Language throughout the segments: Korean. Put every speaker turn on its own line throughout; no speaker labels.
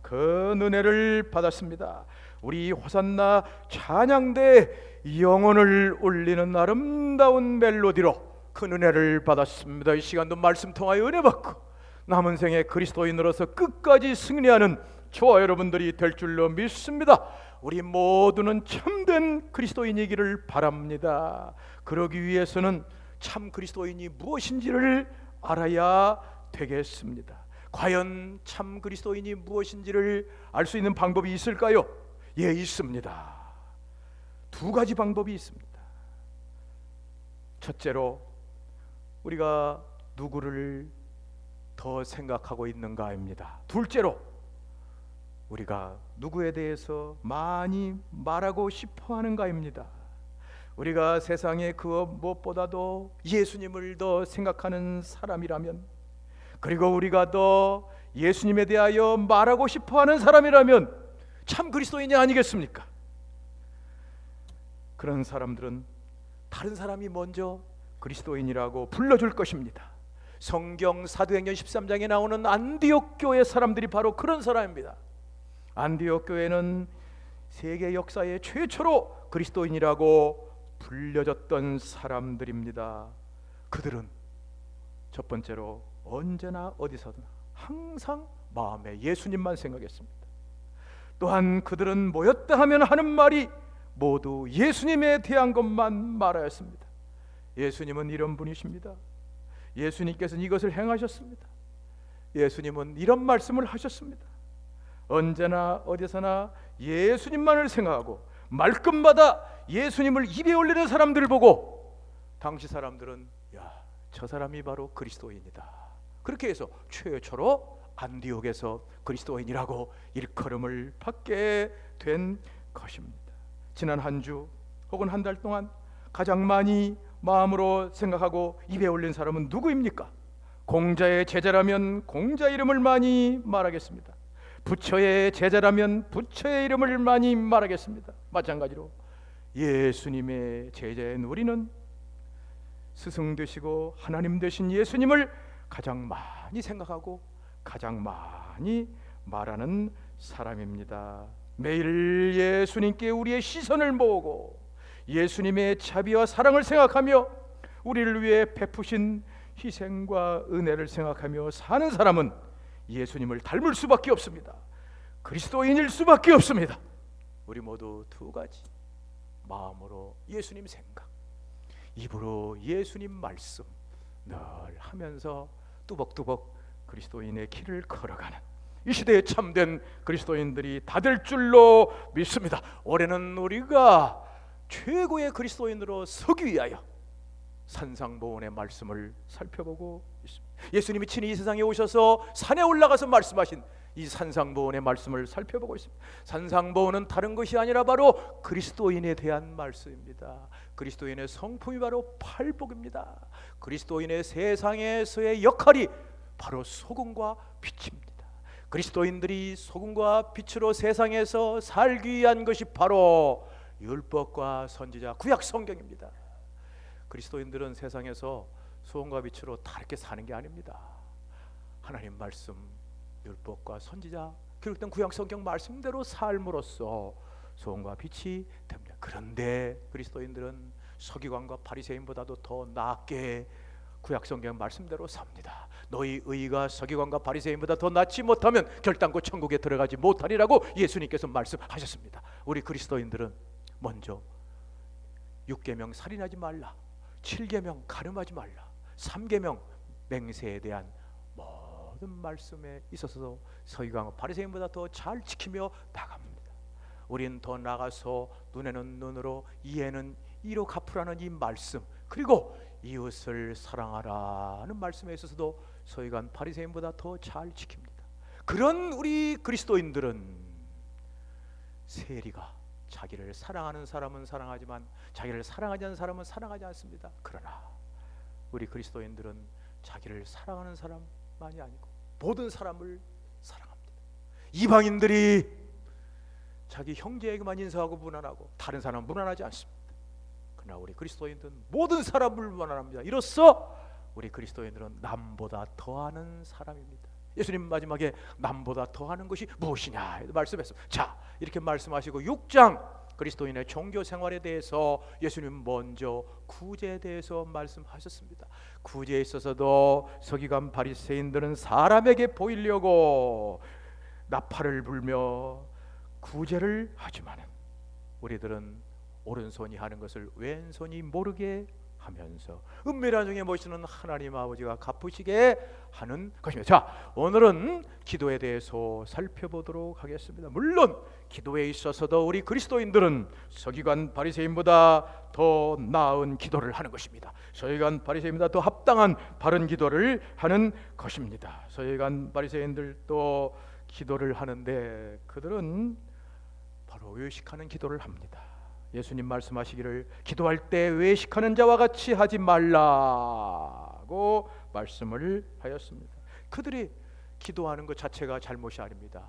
그 은혜를 받았습니다. 우리 호산나 찬양대 영혼을 울리는 아름다운 멜로디로 그 은혜를 받았습니다. 이 시간도 말씀 통하여 은혜 받고 남은 생에 그리스도인으로서 끝까지 승리하는 저와 여러분들이 될 줄로 믿습니다. 우리 모두는 참된 그리스도인이기를 바랍니다. 그러기 위해서는 참 그리스도인이 무엇인지를 알아야 되겠습니다. 과연 참 그리스도인이 무엇인지를 알 수 있는 방법이 있을까요? 예, 있습니다. 두 가지 방법이 있습니다. 첫째로 우리가 누구를 더 생각하고 있는가입니다. 둘째로 우리가 누구에 대해서 많이 말하고 싶어 하는가입니다. 우리가 세상에 그 무엇보다도 예수님을 더 생각하는 사람이라면, 그리고 우리가 더 예수님에 대하여 말하고 싶어 하는 사람이라면 참 그리스도인이 아니겠습니까? 그런 사람들은 다른 사람이 먼저 그리스도인이라고 불러줄 것입니다. 성경 사도행전 13장에 나오는 안디옥 교회 사람들이 바로 그런 사람입니다. 안디옥 교회는 세계 역사에 최초로 그리스도인이라고 불려졌던 사람들입니다. 그들은 첫 번째로 언제나 어디서든 항상 마음에 예수님만 생각했습니다. 또한 그들은 모였다 하면 하는 말이 모두 예수님에 대한 것만 말하였습니다. 예수님은 이런 분이십니다. 예수님께서는 이것을 행하셨습니다. 예수님은 이런 말씀을 하셨습니다. 언제나 어디서나 예수님만을 생각하고 말끝마다 예수님을 입에 올리는 사람들을 보고 당시 사람들은 야, 저 사람이 바로 그리스도인이다. 그렇게 해서 최초로 안디옥에서 그리스도인이라고 일컬음을 받게 된 것입니다. 지난 한 주 혹은 한 달 동안 가장 많이 마음으로 생각하고 입에 올린 사람은 누구입니까? 공자의 제자라면 공자 이름을 많이 말하겠습니다. 부처의 제자라면 부처의 이름을 많이 말하겠습니다. 마찬가지로 예수님의 제자인 우리는 스승 되시고 하나님 되신 예수님을 가장 많이 생각하고 가장 많이 말하는 사람입니다. 매일 예수님께 우리의 시선을 모으고 예수님의 자비와 사랑을 생각하며 우리를 위해 베푸신 희생과 은혜를 생각하며 사는 사람은 예수님을 닮을 수밖에 없습니다. 그리스도인일 수밖에 없습니다. 우리 모두 두 가지, 마음으로 예수님 생각, 입으로 예수님 말씀 늘 하면서 뚜벅뚜벅 그리스도인의 길을 걸어가는 이 시대에 참된 그리스도인들이 다 될 줄로 믿습니다. 올해는 우리가 최고의 그리스도인으로 서기 위하여 산상보훈의 말씀을 살펴보고 있습니다. 예수님이 친히 이 세상에 오셔서 산에 올라가서 말씀하신 이 산상보훈의 말씀을 살펴보고 있습니다. 산상보훈은 다른 것이 아니라 바로 그리스도인에 대한 말씀입니다. 그리스도인의 성품이 바로 팔복입니다. 그리스도인의 세상에서의 역할이 바로 소금과 빛입니다. 그리스도인들이 소금과 빛으로 세상에서 살기 위한 것이 바로 율법과 선지자 구약 성경입니다. 그리스도인들은 세상에서 소금과 빛으로 다 이렇게 사는 게 아닙니다. 하나님 말씀, 율법과 선지자 기록된 구약 성경 말씀대로 삶으로써 소금과 빛이 됩니다. 그런데 그리스도인들은 서기관과 바리새인보다도 더 낫게 구약 성경 말씀대로 삽니다. 너희 의가 서기관과 바리새인보다 더 낫지 못하면 결단코 천국에 들어가지 못하리라고 예수님께서 말씀하셨습니다. 우리 그리스도인들은 먼저 6계명 살인하지 말라, 7계명 가늠하지 말라, 3계명 맹세에 대한 모든 말씀에 있어서 서기관과 바리새인보다 더 잘 지키며 나갑니다. 우린 더 나가서 눈에는 눈으로 이에는 이로 갚으라는 이 말씀, 그리고 이웃을 사랑하라는 말씀에 있어서도 서기관 바리새인보다 더 잘 지킵니다. 그런 우리 그리스도인들은 세리가 자기를 사랑하는 사람은 사랑하지만 자기를 사랑하지 않는 사람은 사랑하지 않습니다. 그러나 우리 그리스도인들은 자기를 사랑하는 사람만이 아니고 모든 사람을 사랑합니다. 이방인들이 자기 형제에게만 인사하고 무난하고 다른 사람은 무난하지 않습니다. 그러나 우리 그리스도인들은 모든 사람을 무난합니다. 이로써 우리 그리스도인들은 남보다 더하는 사람입니다. 예수님 마지막에 남보다 더하는 것이 무엇이냐 말씀했습니다. 자, 이렇게 말씀하시고 6장 그리스도인의 종교 생활에 대해서 예수님 먼저 구제에 대해서 말씀하셨습니다. 구제에 있어서도 서기관 바리새인들은 사람에게 보이려고 나팔을 불며 구제를 하지만 우리들은 오른손이 하는 것을 왼손이 모르게 하면서 은밀한 중에 모시는 하나님 아버지가 갚으시게 하는 것입니다. 자, 오늘은 기도에 대해서 살펴보도록 하겠습니다. 물론 기도에 있어서도 우리 그리스도인들은 서기관 바리새인보다 더 나은 기도를 하는 것입니다. 서기관 바리새인보다 더 합당한 바른 기도를 하는 것입니다. 서기관 바리새인들도 기도를 하는데 그들은 바로 외식하는 기도를 합니다. 예수님 말씀하시기를 기도할 때 외식하는 자와 같이 하지 말라고 말씀을 하였습니다. 그들이 기도하는 것 자체가 잘못이 아닙니다.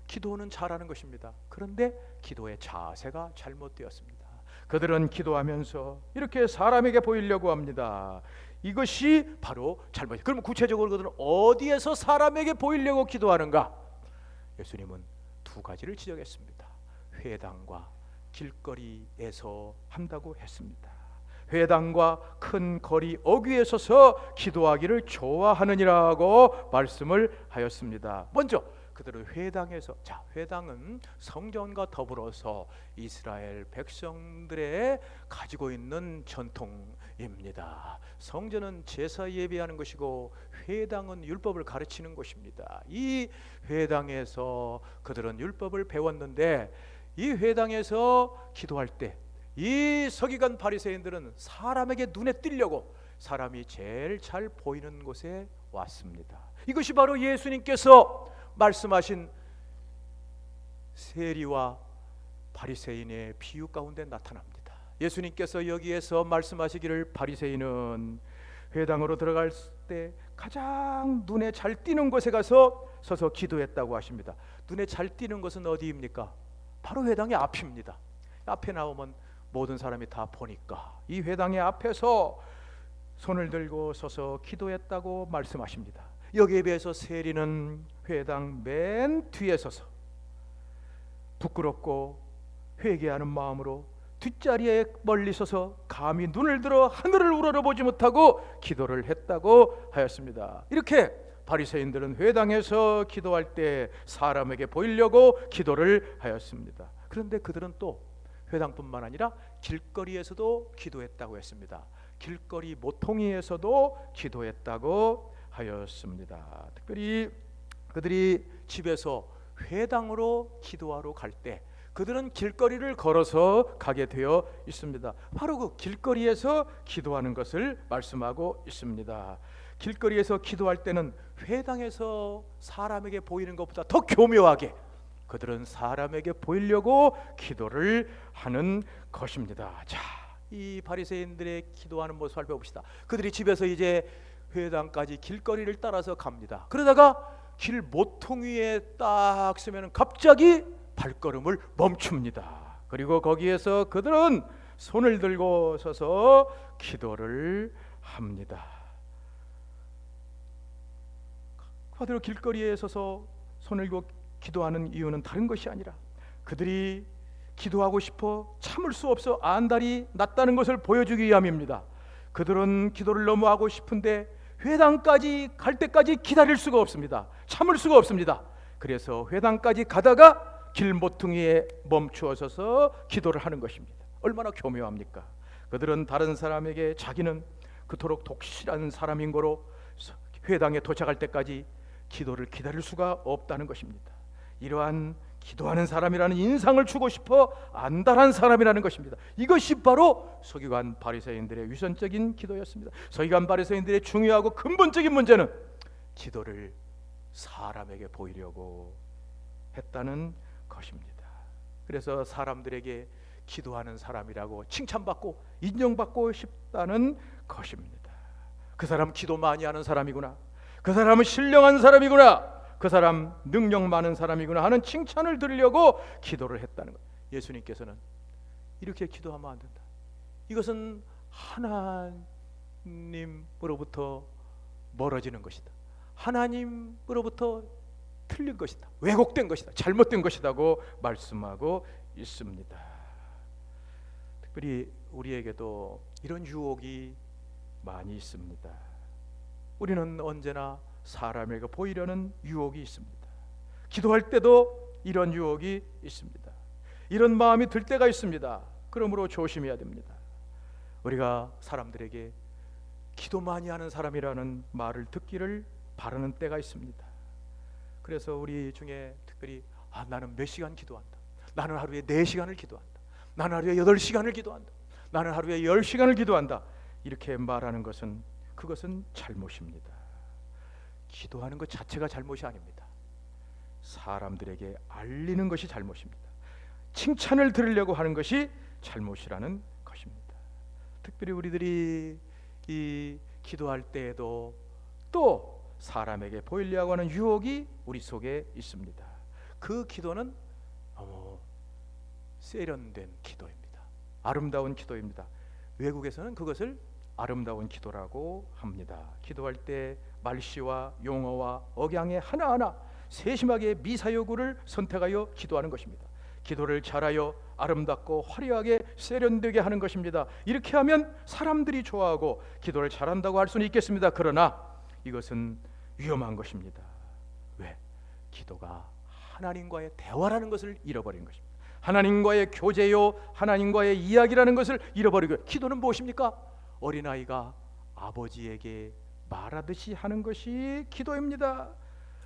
기도는 잘하는 것입니다. 그런데 기도의 자세가 잘못되었습니다. 그들은 기도하면서 이렇게 사람에게 보이려고 합니다. 이것이 바로 잘못이에요. 그럼 구체적으로 그들은 어디에서 사람에게 보이려고 기도하는가? 예수님은 두 가지를 지적했습니다. 회당과 길거리에서 한다고 했습니다. 회당과 큰 거리 어귀에 서서 기도하기를 좋아하느니라고 말씀을 하였습니다. 먼저 그들은 회당에서, 자, 회당은 성전과 더불어서 이스라엘 백성들의 가지고 있는 전통입니다. 성전은 제사 예배하는 것이고 회당은 율법을 가르치는 곳입니다. 이 회당에서 그들은 율법을 배웠는데 이 회당에서 기도할 때 이 서기관 바리새인들은 사람에게 눈에 띄려고 사람이 제일 잘 보이는 곳에 왔습니다. 이것이 바로 예수님께서 말씀하신 세리와 바리새인의 비유 가운데 나타납니다. 예수님께서 여기에서 말씀하시기를 바리새인은 회당으로 들어갈 때 가장 눈에 잘 띄는 곳에 가서 서서 기도했다고 하십니다. 눈에 잘 띄는 곳은 어디입니까? 바로 회당의 앞입니다. 앞에 나오면 모든 사람이 다 보니까 이 회당의 앞에서 손을 들고 서서 기도했다고 말씀하십니다. 여기에 비해서 세리는 회당 맨 뒤에 서서 부끄럽고 회개하는 마음으로 뒷자리에 멀리 서서 감히 눈을 들어 하늘을 우러러보지 못하고 기도를 했다고 하였습니다. 이렇게 바리새인들은 회당에서 기도할 때 사람에게 보이려고 기도를 하였습니다. 그런데 그들은 또 회당뿐만 아니라 길거리에서도 기도했다고 했습니다. 길거리 모퉁이에서도 기도했다고 하였습니다. 특별히 그들이 집에서 회당으로 기도하러 갈 때 그들은 길거리를 걸어서 가게 되어 있습니다. 바로 그 길거리에서 기도하는 것을 말씀하고 있습니다. 길거리에서 기도할 때는 회당에서 사람에게 보이는 것보다 더 교묘하게 그들은 사람에게 보이려고 기도를 하는 것입니다. 자, 이 바리새인들의 기도하는 모습을 살펴봅시다. 그들이 집에서 이제 회당까지 길거리를 따라서 갑니다. 그러다가 길 모퉁이에 딱 서면 갑자기 발걸음을 멈춥니다. 그리고 거기에서 그들은 손을 들고 서서 기도를 합니다. 그대로 길거리에 서서 손을 들고 기도하는 이유는 다른 것이 아니라 그들이 기도하고 싶어 참을 수 없어 안달이 났다는 것을 보여주기 위함입니다. 그들은 기도를 너무 하고 싶은데 회당까지 갈 때까지 기다릴 수가 없습니다. 참을 수가 없습니다. 그래서 회당까지 가다가 길 모퉁이에 멈추어 서서 기도를 하는 것입니다. 얼마나 교묘합니까? 그들은 다른 사람에게 자기는 그토록 독실한 사람인 거로 회당에 도착할 때까지 기도를 기다릴 수가 없다는 것입니다. 이러한 기도하는 사람이라는 인상을 주고 싶어 안달한 사람이라는 것입니다. 이것이 바로 서기관 바리새인들의 위선적인 기도였습니다. 서기관 바리새인들의 중요하고 근본적인 문제는 기도를 사람에게 보이려고 했다는 것입니다. 그래서 사람들에게 기도하는 사람이라고 칭찬받고 인정받고 싶다는 것입니다. 그 사람 기도 많이 하는 사람이구나, 그 사람은 신령한 사람이구나, 그 사람 능력 많은 사람이구나 하는 칭찬을 들으려고 기도를 했다는 것. 예수님께서는 이렇게 기도하면 안 된다. 이것은 하나님으로부터 멀어지는 것이다. 하나님으로부터 틀린 것이다, 왜곡된 것이다, 잘못된 것이라고 말씀하고 있습니다. 특별히 우리에게도 이런 유혹이 많이 있습니다. 우리는 언제나 사람에게 보이려는 유혹이 있습니다. 기도할 때도 이런 유혹이 있습니다. 이런 마음이 들 때가 있습니다. 그러므로 조심해야 됩니다. 우리가 사람들에게 기도 많이 하는 사람이라는 말을 듣기를 바라는 때가 있습니다. 그래서 우리 중에 특별히 나는 몇 시간 기도한다, 나는 하루에 4시간을 기도한다, 나는 하루에 8시간을 기도한다, 나는 하루에 10시간을 기도한다, 이렇게 말하는 것은 그것은 잘못입니다. 기도하는 것 자체가 잘못이 아닙니다. 사람들에게 알리는 것이 잘못입니다. 칭찬을 들으려고 하는 것이 잘못이라는 것입니다. 특별히 우리들이 이 기도할 때에도 또 사람에게 보이려고 하는 유혹이 우리 속에 있습니다. 그 기도는 너무 세련된 기도입니다. 아름다운 기도입니다. 외국에서는 그것을 아름다운 기도라고 합니다. 기도할 때 말씨와 용어와 억양의 하나하나 세심하게 미사여구를 선택하여 기도하는 것입니다. 기도를 잘하여 아름답고 화려하게 세련되게 하는 것입니다. 이렇게 하면 사람들이 좋아하고 기도를 잘한다고 할 수는 있겠습니다. 그러나 이것은 위험한 것입니다. 왜? 기도가 하나님과의 대화라는 것을 잃어버린 것입니다. 하나님과의 교제요, 하나님과의 이야기라는 것을 잃어버리고, 기도는 무엇입니까? 어린아이가 아버지에게 말하듯이 하는 것이 기도입니다.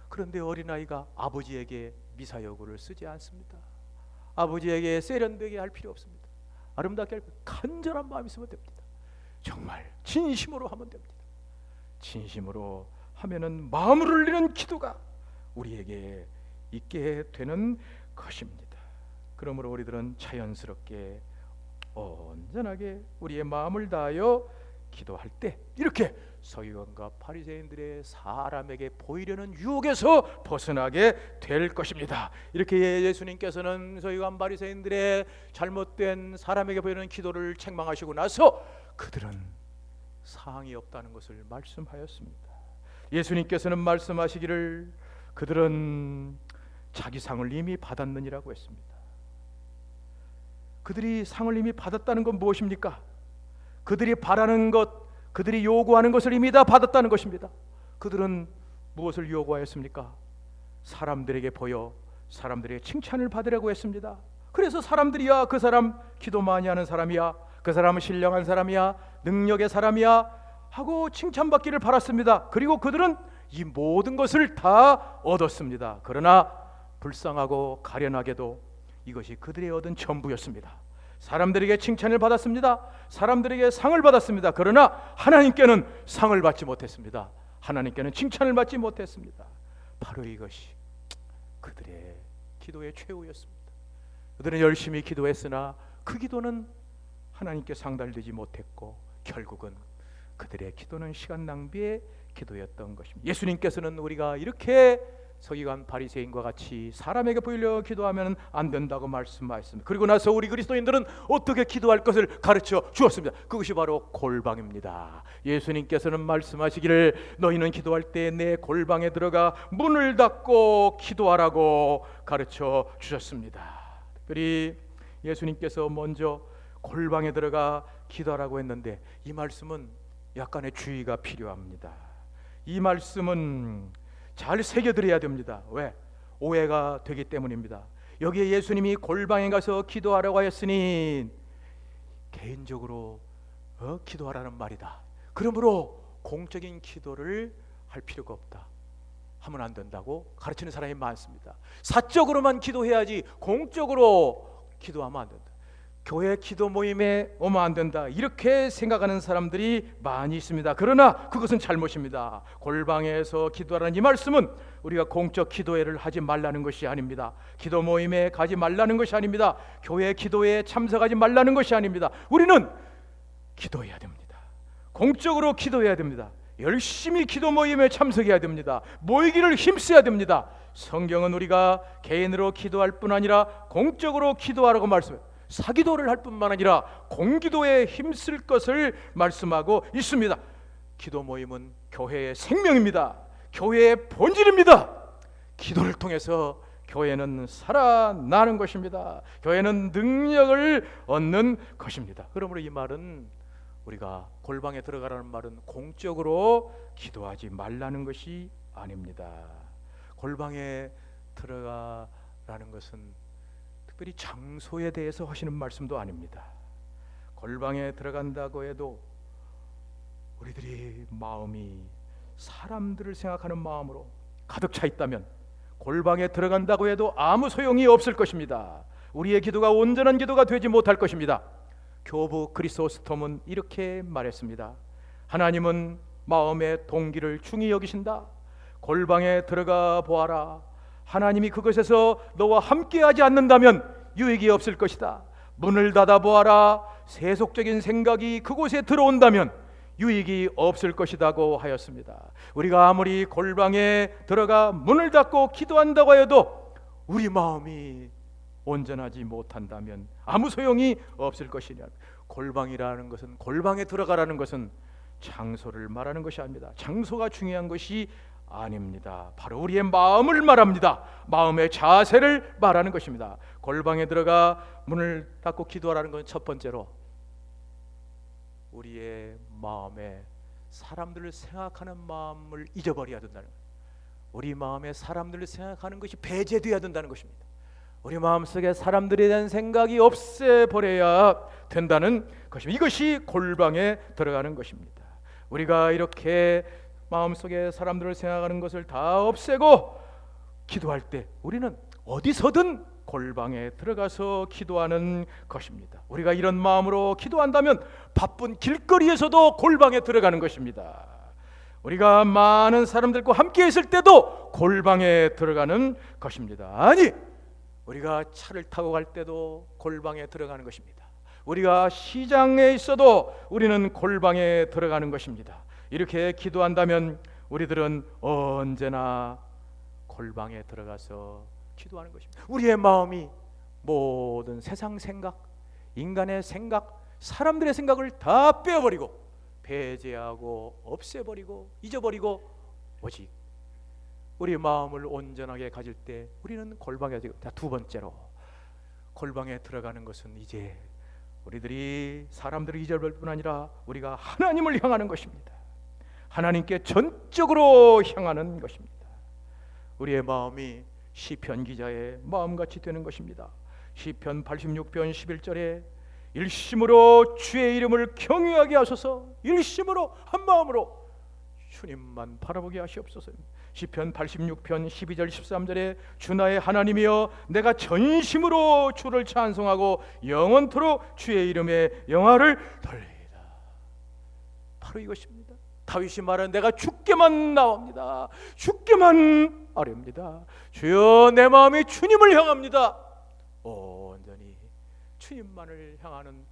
그런데 어린아이가 아버지에게 미사여구를 쓰지 않습니다. 아버지에게 세련되게 할 필요 없습니다. 아름답게 할 간절한 마음이 있으면 됩니다. 정말 진심으로 하면 됩니다. 진심으로 하면은 마음을 울리는 기도가 우리에게 있게 되는 것입니다. 그러므로 우리들은 자연스럽게 온전하게 우리의 마음을 다하여 기도할 때 이렇게 서기관과 바리새인들의 사람에게 보이려는 유혹에서 벗어나게 될 것입니다. 이렇게 예수님께서는 서기관 바리새인들의 잘못된 사람에게 보이는 기도를 책망하시고 나서 그들은 상이 없다는 것을 말씀하였습니다. 예수님께서는 말씀하시기를 그들은 자기 상을 이미 받았느니라고 했습니다. 그들이 상을 이미 받았다는 건 무엇입니까? 그들이 바라는 것, 그들이 요구하는 것을 이미 다 받았다는 것입니다. 그들은 무엇을 요구하였습니까? 사람들에게 보여 사람들의 칭찬을 받으려고 했습니다. 그래서 사람들이야, 그 사람 기도 많이 하는 사람이야, 그 사람은 신령한 사람이야, 능력의 사람이야 하고 칭찬받기를 바랐습니다. 그리고 그들은 이 모든 것을 다 얻었습니다. 그러나 불쌍하고 가련하게도 이것이 그들이 얻은 전부였습니다. 사람들에게 칭찬을 받았습니다. 사람들에게 상을 받았습니다. 그러나 하나님께는 상을 받지 못했습니다. 하나님께는 칭찬을 받지 못했습니다. 바로 이것이 그들의 기도의 최후였습니다. 그들은 열심히 기도했으나 그 기도는 하나님께 상달되지 못했고 결국은 그들의 기도는 시간 낭비의 기도였던 것입니다. 예수님께서는 우리가 이렇게 서기관 바리새인과 같이 사람에게 보이려 기도하면 안 된다고 말씀하셨습니다. 그리고 나서 우리 그리스도인들은 어떻게 기도할 것을 가르쳐 주었습니다. 그것이 바로 골방입니다. 예수님께서는 말씀하시기를 너희는 기도할 때 내 골방에 들어가 문을 닫고 기도하라고 가르쳐 주셨습니다. 특별히 예수님께서 먼저 골방에 들어가 기도하라고 했는데 이 말씀은 약간의 주의가 필요합니다. 이 말씀은 잘 새겨드려야 됩니다. 왜? 오해가 되기 때문입니다. 여기에 예수님이 골방에 가서 기도하라고 하였으니 개인적으로 기도하라는 말이다. 그러므로 공적인 기도를 할 필요가 없다, 하면 안 된다고 가르치는 사람이 많습니다. 사적으로만 기도해야지 공적으로 기도하면 안 된다, 교회 기도 모임에 오면 안 된다, 이렇게 생각하는 사람들이 많이 있습니다. 그러나 그것은 잘못입니다. 골방에서 기도하라는 이 말씀은 우리가 공적 기도회를 하지 말라는 것이 아닙니다. 기도 모임에 가지 말라는 것이 아닙니다. 교회 기도회에 참석하지 말라는 것이 아닙니다. 우리는 기도해야 됩니다. 공적으로 기도해야 됩니다. 열심히 기도 모임에 참석해야 됩니다. 모이기를 힘써야 됩니다. 성경은 우리가 개인으로 기도할 뿐 아니라 공적으로 기도하라고 말씀해요. 사기도를 할 뿐만 아니라 공기도에 힘쓸 것을 말씀하고 있습니다. 기도 모임은 교회의 생명입니다. 교회의 본질입니다. 기도를 통해서 교회는 살아나는 것입니다. 교회는 능력을 얻는 것입니다. 그러므로 이 말은, 우리가 골방에 들어가라는 말은 공적으로 기도하지 말라는 것이 아닙니다. 골방에 들어가라는 것은 특별히 장소에 대해서 하시는 말씀도 아닙니다. 골방에 들어간다고 해도 우리들이 마음이 사람들을 생각하는 마음으로 가득 차 있다면 골방에 들어간다고 해도 아무 소용이 없을 것입니다. 우리의 기도가 온전한 기도가 되지 못할 것입니다. 교부 크리소스톰은 이렇게 말했습니다. 하나님은 마음의 동기를 중히 여기신다. 골방에 들어가 보아라. 하나님이 그것에서 너와 함께하지 않는다면 유익이 없을 것이다. 문을 닫아 보아라. 세속적인 생각이 그곳에 들어온다면 유익이 없을 것이라고 하였습니다. 우리가 아무리 골방에 들어가 문을 닫고 기도한다고 해도 우리 마음이 온전하지 못한다면 아무 소용이 없을 것이냐. 골방이라는 것은, 골방에 들어가라는 것은 장소를 말하는 것이 아닙니다. 장소가 중요한 것이 아닙니다. 바로 우리의 마음을 말합니다. 마음의 자세를 말하는 것입니다. 골방에 들어가 문을 닫고 기도하라는 것은 첫 번째로 우리의 마음에 사람들을 생각하는 마음을 잊어버려야 된다는 거예요. 우리 마음에 사람들을 생각하는 것이 배제되어야 된다는 것입니다. 우리 마음속에 사람들에 대한 생각이 없애버려야 된다는 것입니다. 이것이 골방에 들어가는 것입니다. 우리가 이렇게 마음속에 사람들을 생각하는 것을 다 없애고 기도할 때 우리는 어디서든 골방에 들어가서 기도하는 것입니다. 우리가 이런 마음으로 기도한다면 바쁜 길거리에서도 골방에 들어가는 것입니다. 우리가 많은 사람들과 함께 있을 때도 골방에 들어가는 것입니다. 아니, 우리가 차를 타고 갈 때도 골방에 들어가는 것입니다. 우리가 시장에 있어도 우리는 골방에 들어가는 것입니다. 이렇게 기도한다면 우리들은 언제나 골방에 들어가서 기도하는 것입니다. 우리의 마음이 모든 세상 생각, 인간의 생각, 사람들의 생각을 다 빼어버리고 배제하고 없애버리고 잊어버리고 오직 우리의 마음을 온전하게 가질 때 우리는 골방에 들어가고, 두 번째로 골방에 들어가는 것은 이제 우리들이 사람들을 잊어버릴 뿐 아니라 우리가 하나님을 향하는 것입니다. 하나님께 전적으로 향하는 것입니다. 우리의 마음이 시편 기자의 마음같이 되는 것입니다. 시편 86편 11절에 일심으로 주의 이름을 경외하게 하소서, 일심으로 한 마음으로 주님만 바라보게 하시옵소서. 시편 86편 12절 13절에 주 나의 하나님이여 내가 전심으로 주를 찬송하고 영원토록 주의 이름에 영화를 돌리리다. 바로 이것입니다. 다윗이 말한 내가 주께만 나옵니다. 주께만 아뢰옵니다. 주여 내 마음이 주님을 향합니다. 온전히 주님만을 향하는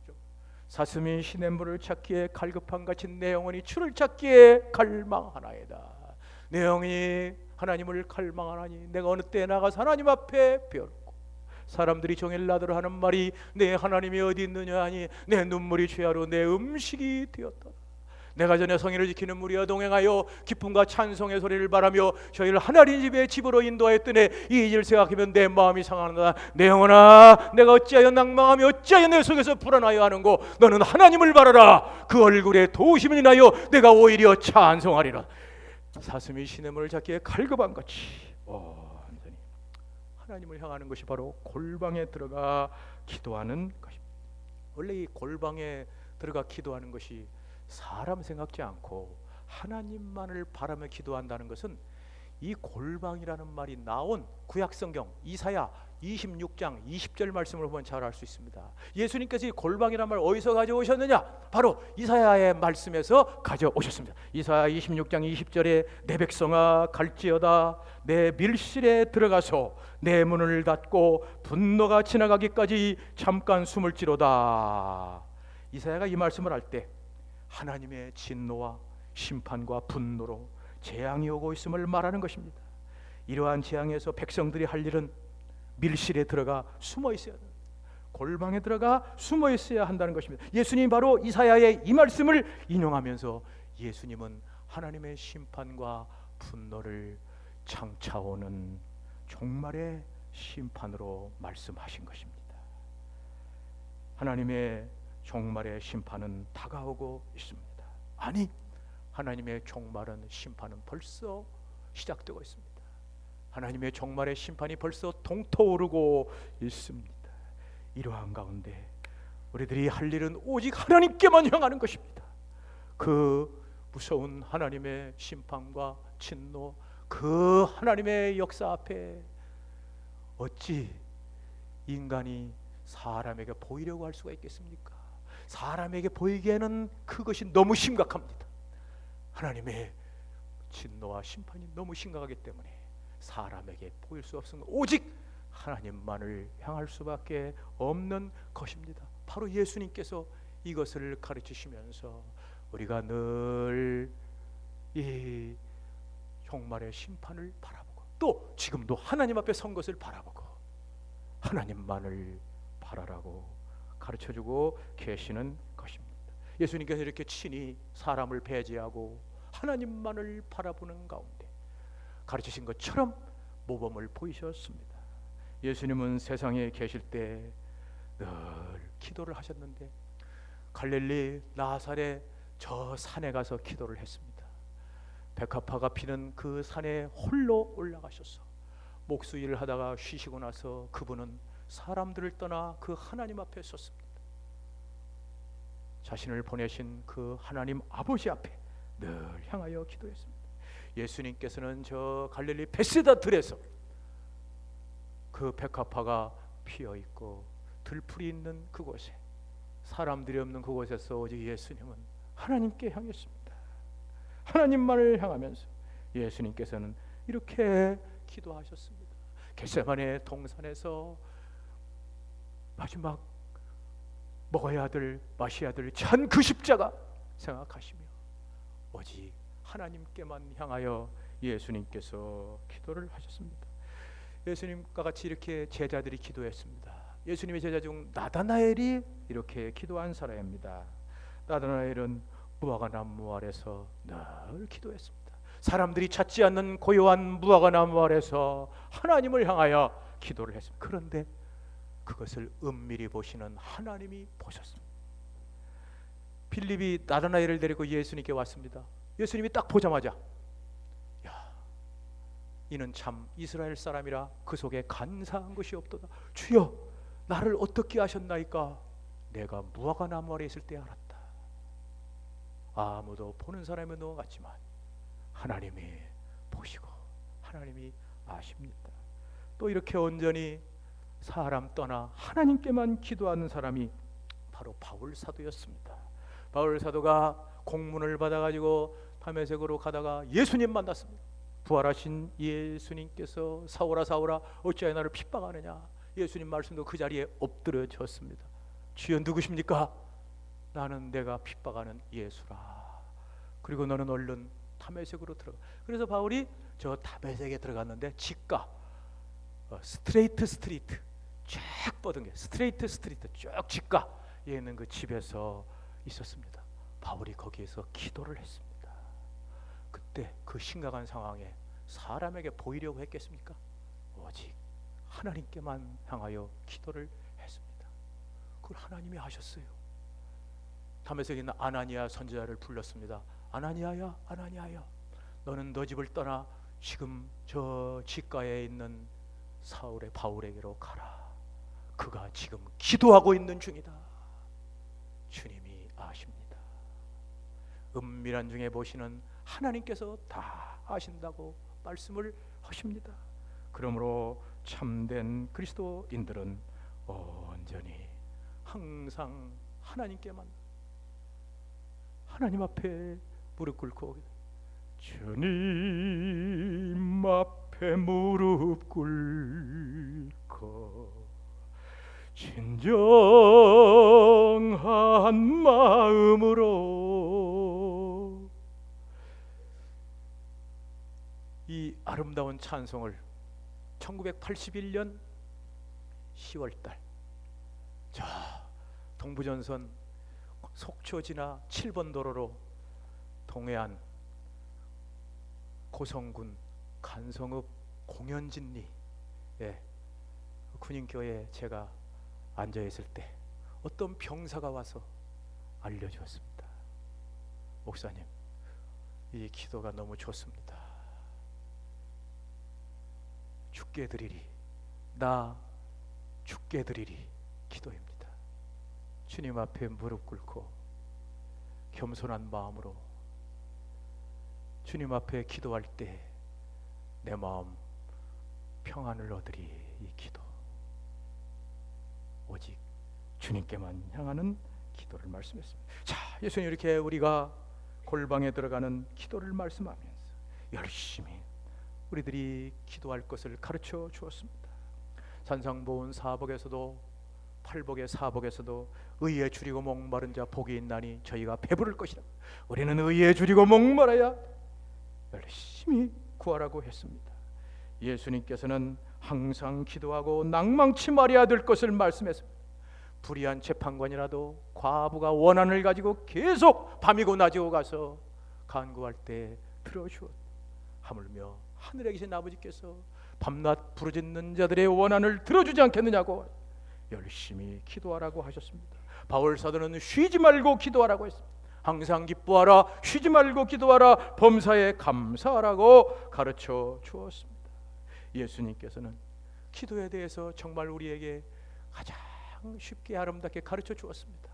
사슴이 시냇물을 찾기에 갈급한 같이 내 영혼이 주를 찾기에 갈망하나이다. 내 영혼이 하나님을 갈망하나니 내가 어느 때 나가서 하나님 앞에 배웠고 사람들이 종일 나더러 하는 말이 내 하나님이 어디 있느냐 하니 내 눈물이 죄하로 내 음식이 되었다. 내가 전에 성의를 지키는 무리와 동행하여 기쁨과 찬송의 소리를 바라며 저희를 하나님 집에 집으로 인도하였더니 이 일을 생각하면 내 마음이 상하다. 내 영혼아 내가 어찌하여 낭망하며 어찌하여 내 속에서 불안하여 하는고 너는 하나님을 바라라. 그 얼굴에 도우심을 인하여 내가 오히려 찬송하리라. 사슴이 시냇물을 찾기에 갈급한 같이 완전히 하나님을 향하는 것이 바로 골방에 들어가 기도하는 것입니다. 원래 이 골방에 들어가 기도하는 것이 사람 생각지 않고 하나님만을 바라며 기도한다는 것은 이 골방이라는 말이 나온 구약성경 이사야 26장 20절 말씀을 보면 잘 알 수 있습니다. 예수님께서 이 골방이라는 말 어디서 가져오셨느냐? 바로 이사야의 말씀에서 가져오셨습니다. 이사야 26장 20절에 내 백성아 갈지어다 내 밀실에 들어가서 내 문을 닫고 분노가 지나가기까지 잠깐 숨을 지로다. 이사야가 이 말씀을 할 때 하나님의 진노와 심판과 분노로 재앙이 오고 있음을 말하는 것입니다. 이러한 재앙에서 백성들이 할 일은 밀실에 들어가 숨어 있어야 합니다. 골방에 들어가 숨어 있어야 한다는 것입니다. 예수님이 바로 이사야의 이 말씀을 인용하면서 예수님은 하나님의 심판과 분노를 장차오는 종말의 심판으로 말씀하신 것입니다. 하나님의 종말의 심판은 다가오고 있습니다. 아니, 하나님의 종말은 심판은 벌써 시작되고 있습니다. 하나님의 종말의 심판이 벌써 동토오르고 있습니다. 이러한 가운데 우리들이 할 일은 오직 하나님께만 향하는 것입니다. 그 무서운 하나님의 심판과 진노, 그 하나님의 역사 앞에 어찌 인간이 사람에게 보이려고 할 수가 있겠습니까? 사람에게 보이기에는 그것이 너무 심각합니다. 하나님의 진노와 심판이 너무 심각하기 때문에 사람에게 보일 수 없으면 오직 하나님만을 향할 수밖에 없는 것입니다. 바로 예수님께서 이것을 가르치시면서 우리가 늘 이 종말의 심판을 바라보고 또 지금도 하나님 앞에 선 것을 바라보고 하나님만을 바라라고 가르쳐주고 계시는 것입니다. 예수님께서 이렇게 친히 사람을 배제하고 하나님만을 바라보는 가운데 가르치신 것처럼 모범을 보이셨습니다. 예수님은 세상에 계실 때 늘 기도를 하셨는데 갈릴리 나사렛 저 산에 가서 기도를 했습니다. 백합화가 피는 그 산에 홀로 올라가셔서 목수일을 하다가 쉬시고 나서 그분은 사람들을 떠나 그 하나님 앞에 섰습니다. 자신을 보내신 그 하나님 아버지 앞에 늘 향하여 기도했습니다. 예수님께서는 저 갈릴리 베세다 들에서 그 백합화가 피어 있고 들풀이 있는 그곳에 사람들이 없는 그곳에서 오직 예수님은 하나님께 향했습니다. 하나님만을 향하면서 예수님께서는 이렇게 기도하셨습니다. 겟세마네 동산에서 마지막 먹어야 될 마셔야 될 잔 그 십자가 생각하시며 오직 하나님께만 향하여 예수님께서 기도를 하셨습니다. 예수님과 같이 이렇게 제자들이 기도했습니다. 예수님의 제자 중 나다나엘이 이렇게 기도한 사람입니다. 나다나엘은 무화과 나무 아래서 늘 기도했습니다. 사람들이 찾지 않는 고요한 무화과 나무 아래서 하나님을 향하여 기도를 했습니다. 그런데 그것을 은밀히 보시는 하나님이 보셨습니다. 빌립이 나다나엘을 데리고 예수님께 왔습니다. 예수님이 딱 보자마자 야, 이는 참 이스라엘 사람이라 그 속에 간사한 것이 없도다. 주여, 나를 어떻게 아셨나이까? 내가 무화과 나무 아래 있을 때 알았다. 아무도 보는 사람이 없는 것 같지만 하나님이 보시고 하나님이 아십니다. 또 이렇게 온전히 사람 떠나 하나님께만 기도하는 사람이 바로 바울 사도였습니다. 바울 사도가 공문을 받아가지고 다메섹으로 가다가 예수님 만났습니다. 부활하신 예수님께서 사울아 사울아 어찌하여 나를 핍박하느냐. 예수님 말씀도 그 자리에 엎드려졌습니다. 주여 누구십니까? 나는 내가 핍박하는 예수라. 그리고 너는 얼른 다메섹으로 들어가. 그래서 바울이 저 다메섹에 들어갔는데 지가 스트레이트 스트리트 쫙 뻗은 게 스트레이트 스트리트 쭉 지가에 있는 그 집에서 있었습니다. 바울이 거기에서 기도를 했습니다. 그때 그 심각한 상황에 사람에게 보이려고 했겠습니까? 오직 하나님께만 향하여 기도를 했습니다. 그걸 하나님이 하셨어요. 다메섹에 있는 아나니아 선지자를 불렀습니다. 아나니아야, 아나니아야, 너는 너 집을 떠나 지금 저 지가에 있는 사울의 바울에게로 가라. 그가 지금 기도하고 있는 중이다. 주님이 아십니다. 은밀한 중에 보시는 하나님께서 다 아신다고 말씀을 하십니다. 그러므로 참된 그리스도인들은 온전히 항상 하나님께만 하나님 앞에 무릎 꿇고 주님 앞에 무릎 꿇고 진정한 마음으로 이 아름다운 찬송을 1981년 10월달 자 동부전선 속초 지나 7번 도로로 동해안 고성군 간성읍 공연진리 군인교회에 제가 앉아있을 때 어떤 병사가 와서 알려주었습니다. 목사님, 이 기도가 너무 좋습니다. 죽게 드리리, 나 죽게 드리리 기도입니다. 주님 앞에 무릎 꿇고 겸손한 마음으로 주님 앞에 기도할 때 내 마음 평안을 얻으리. 이 기도 오직 주님께만 향하는 기도를 말씀했습니다. 자, 예수님 이렇게 우리가 골방에 들어가는 기도를 말씀하면서 열심히 우리들이 기도할 것을 가르쳐 주었습니다. 산상보훈 사복에서도 팔복의 사복에서도 의에 줄이고 목마른 자 복이 있나니 저희가 배부를 것이라. 우리는 의에 줄이고 목말아야 열심히 구하라고 했습니다. 예수님께서는 항상 기도하고 낭망치 말아야 될 것을 말씀했습니다. 불의한 재판관이라도 과부가 원한을 가지고 계속 밤이고 낮이고 가서 간구할 때 들어주었다. 하물며 하늘에 계신 아버지께서 밤낮 부르짖는 자들의 원한을 들어주지 않겠느냐고 열심히 기도하라고 하셨습니다. 바울 사도는 쉬지 말고 기도하라고 했습니다. 항상 기뻐하라, 쉬지 말고 기도하라, 범사에 감사하라고 가르쳐 주었습니다. 예수님께서는 기도에 대해서 정말 우리에게 가장 쉽게 아름답게 가르쳐 주었습니다.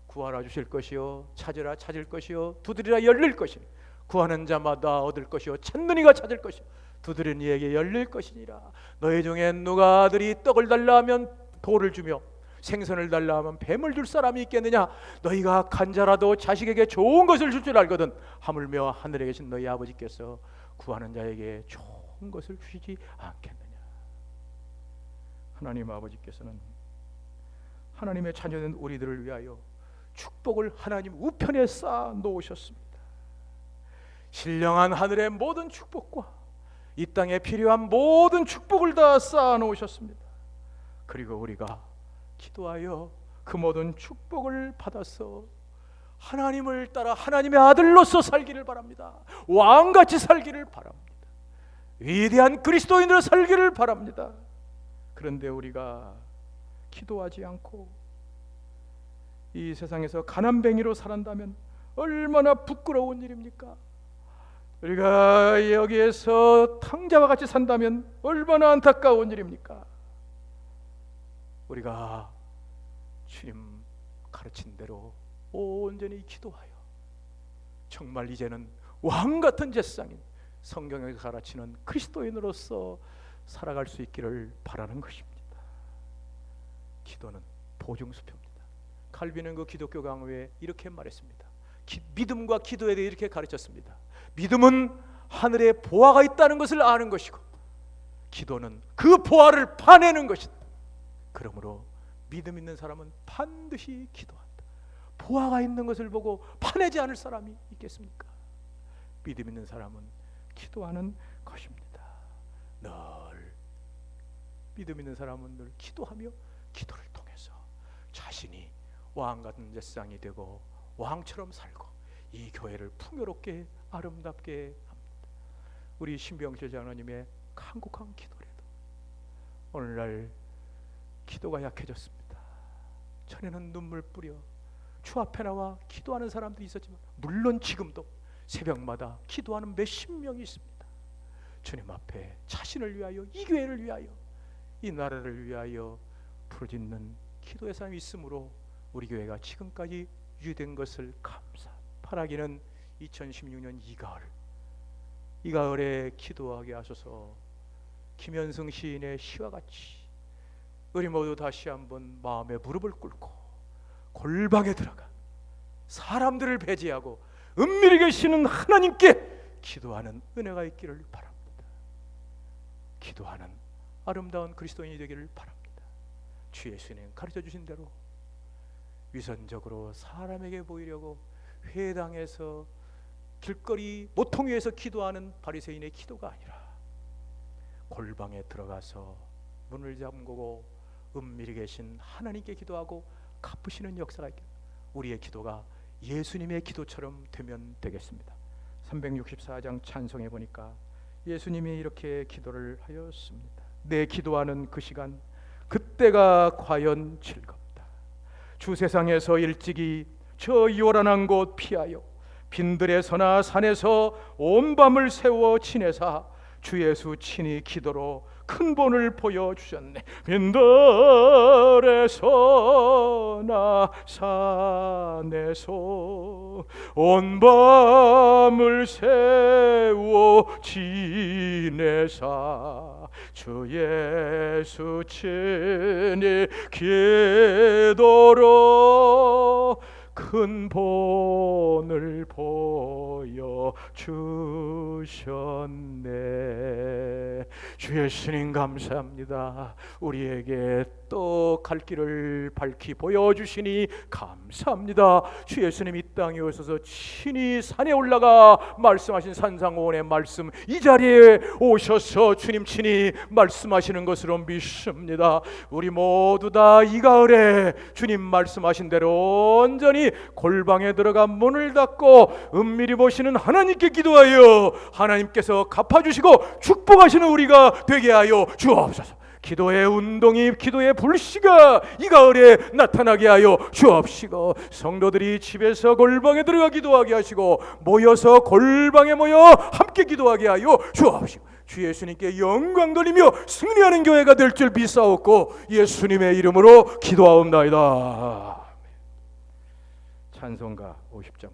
구하라 주실 것이요, 찾으라 찾을 것이요, 두드리라 열릴 것이요. 구하는 자마다 얻을 것이요, 찾는 이가 찾을 것이요, 두드리는 이에게 열릴 것이니라. 너희 중에 누가 아들이 떡을 달라 하면 돌을 주며 생선을 달라 하면 뱀을 줄 사람이 있겠느냐? 너희가 악한 자라도 자식에게 좋은 것을 줄 줄 알거든 하물며 하늘에 계신 너희 아버지께서 구하는 자에게 좋은 것을 주시지 않겠느냐? 하나님 아버지께서는 하나님의 자녀된 우리들을 위하여 축복을 하나님 우편에 쌓아 놓으셨습니다. 신령한 하늘의 모든 축복과 이 땅에 필요한 모든 축복을 다 쌓아 놓으셨습니다. 그리고 우리가 기도하여 그 모든 축복을 받아서 하나님을 따라 하나님의 아들로서 살기를 바랍니다. 왕같이 살기를 바랍니다. 위대한 그리스도인으로 살기를 바랍니다. 그런데 우리가 기도하지 않고 이 세상에서 가난뱅이로 살았다면 얼마나 부끄러운 일입니까? 우리가 여기에서 탕자와 같이 산다면 얼마나 안타까운 일입니까? 우리가 주님 가르친 대로 온전히 기도하여 정말 이제는 왕같은 제사장인 성경에서 가르치는 그리스도인으로서 살아갈 수 있기를 바라는 것입니다. 기도는 보증수표입니다. 칼빈은 그 기독교 강의에 이렇게 말했습니다. 믿음과 기도에 대해 이렇게 가르쳤습니다. 믿음은 하늘에 보화가 있다는 것을 아는 것이고 기도는 그 보화를 파내는 것이다. 그러므로 믿음 있는 사람은 반드시 기도한다. 보화가 있는 것을 보고 파내지 않을 사람이 있겠습니까? 믿음 있는 사람은 기도하는 것입니다. 늘 믿음 있는 사람은 늘 기도하며 기도를 통해서 자신이 왕같은 제사장이 되고 왕처럼 살고 이 교회를 풍요롭게 아름답게 합니다. 우리 신병실 장로님의 간곡한 기도라도 오늘날 기도가 약해졌습니다. 전에는 눈물 뿌려 주 앞에 나와 기도하는 사람도 있었지만 물론 지금도 새벽마다 기도하는 몇십 명이 있습니다. 주님 앞에 자신을 위하여 이 교회를 위하여 이 나라를 위하여 부르짖는 기도의 사람이 있으므로 우리 교회가 지금까지 유지된 것을 감사. 바라기는 2016년 이 가을에 기도하게 하소서. 김현승 시인의 시와 같이 우리 모두 다시 한번 마음에 무릎을 꿇고 골방에 들어가 사람들을 배제하고 은밀히 계시는 하나님께 기도하는 은혜가 있기를 바랍니다. 기도하는 아름다운 그리스도인이 되기를 바랍니다. 주 예수님 가르쳐 주신 대로 위선적으로 사람에게 보이려고 회당에서 길거리 모퉁이 위에서 기도하는 바리새인의 기도가 아니라 골방에 들어가서 문을 잠그고 은밀히 계신 하나님께 기도하고 갚으시는 역사가 있기를 우리의 기도가 예수님의 기도처럼 되면 되겠습니다. 364장 찬송에 보니까 예수님이 이렇게 기도를 하였습니다. 내 기도하는 그 시간, 그때가 과연 즐겁다. 주 세상에서 일찍이 저 요란한 곳 피하여 빈들에서나 산에서 온 밤을 새워 지내사 주 예수 친히 기도로 큰 본을 보여주셨네. 빈들에서나 산에서 온 밤을 새워 지내사 주 예수 친히 기도로 큰 본을 보여주셨네. 주 예수님 감사합니다. 우리에게 또 갈 길을 밝히 보여주시니 감사합니다. 주 예수님 이 땅에 오셔서 친히 산에 올라가 말씀하신 산상오온의 말씀, 이 자리에 오셔서 주님 친히 말씀하시는 것으로 믿습니다. 우리 모두 다 이 가을에 주님 말씀하신 대로 온전히 골방에 들어가 문을 닫고 은밀히 보시는 하나님께 기도하여 하나님께서 갚아주시고 축복하시는 우리가 되게 하여 주옵소서. 기도의 운동이, 기도의 불씨가 이 가을에 나타나게 하여 주옵시고, 성도들이 집에서 골방에 들어가 기도하게 하시고 모여서 골방에 모여 함께 기도하게 하여 주옵시고, 주 예수님께 영광 돌리며 승리하는 교회가 될 줄 믿사옵고 예수님의 이름으로 기도하옵나이다. 찬송가 50장